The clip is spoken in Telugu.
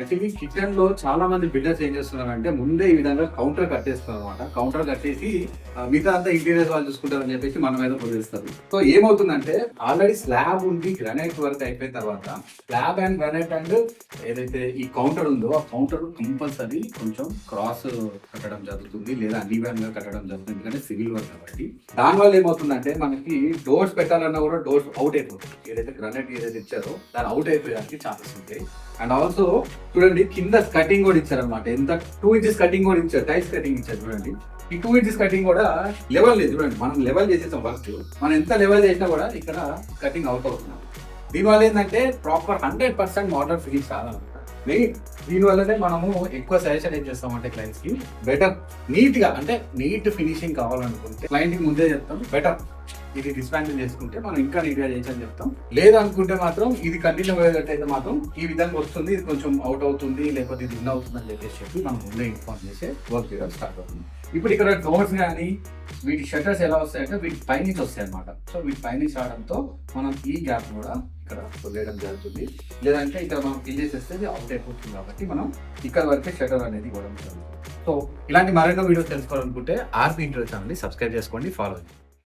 యాక్చువల్లీ కిచెన్ లో చాలా మంది బిల్డర్స్ ఏం చేస్తున్నారంటే ముందే ఈ విధంగా కౌంటర్ కట్టేస్తారు అనమాట. కౌంటర్ కట్టేసి మిగతా అంతా ఇంటీరియర్స్ వాళ్ళు చూసుకుంటారని చెప్పేసి మన మీద వదిలేస్తారు. సో ఏమవుతుందంటే ఆల్రెడీ స్లాబ్ ఉండి గ్రానైట్ వర్క్ అయిపోయిన తర్వాత స్లాబ్ అండ్ గ్రానైట్ అండ్ ఏదైతే ఈ కౌంటర్ ఉందో ఆ కౌంటర్ కంపల్సరీ కొంచెం క్రాస్ కట్టడం జరుగుతుంది, లేదా అన్ఈవెన్ గా కట్టడం జరుగుతుంది. ఎందుకంటే సివిల్ వర్క్ కాబట్టి దానివల్ల ఏమవుతుందంటే మనకి డోర్స్ పెట్టాలన్నా కూడా డోర్స్ అవుట్ అయిపోతుంది. ఏదైతే గ్రానైట్ ఏదైతే ఇచ్చారో దాని అవుట్ అయిపోయడానికి ఛాన్సెస్ ఉంటాయి. అండ్ ఆల్సో చూడండి కింద కటింగ్ కూడా ఇచ్చారనమాట. ఎంత 2 ఇంచెస్ కటింగ్ కూడా ఇచ్చారు, టైల్స్ కటింగ్ ఇచ్చారు చూడండి. ఈ 2 ఇంచెస్ కటింగ్ కూడా లెవెల్ లేదు చూడండి. మనం లెవెల్ చేసేసాం వర్క్, మనం ఎంత లెవెల్ చేసినా కూడా ఇక్కడ కటింగ్ అవుట్ అవుతున్నాం. దీనివల్ల ఏంటంటే ప్రాపర్ 100% మోడల్ ఫినిష్ కావాలన్నమాట. దీనివల్లనే మనము ఎక్కువ సజెషన్ ఏం చేస్తామంటే క్లయింట్స్ కి బెటర్ నీట్ గా అంటే నీట్ ఫినిషింగ్ కావాలనుకుంటే క్లయింట్ కి ముందే చెప్తాం బెటర్ ఇది డిస్మాంటిల్ చేసుకుంటే మనం ఇంకా నీట్ గా చేయొచ్చని చెప్తాం. లేదనుకుంటే మాత్రం ఇది కంటిన్యూ అయ్యేటట్టయితే మాత్రం ఈ విధంగా వస్తుంది, ఇది కొంచెం అవుట్ అవుతుంది, లేకపోతే ఇది ఇన్ అవుతుంది అని చెప్పి మనం ముందే ఇన్ఫార్మ్ చేసే వర్క్ చేయడం స్టార్ట్ అవుతుంది. ఇప్పుడు ఇక్కడ డోర్స్ కానీ వీటి షట్టర్స్ ఎలా వస్తాయంటే వీటి పైనుంచి వస్తాయి అనమాట. సో వీటి పైనుంచి రావడంతో మనం ఈ గ్యాప్ కూడా ఇక్కడ వదిలేయడం జరుగుతుంది. లేదంటే ఇక్కడ మనం ఫిల్ చేసేస్తే అవుట్ అయిపోతుంది కాబట్టి మనం ఇక్కడ వరకే షట్టర్ అనేది ఇవ్వడం జరుగుతుంది. సో ఇలాంటి మరెన్నో వీడియోస్ తెలుసుకోవాలనుకుంటే ఆర్పి ఇంటర్వ్యూ ఛానల్ని సబ్స్క్రైబ్ చేసుకోండి, ఫాలో చేయండి.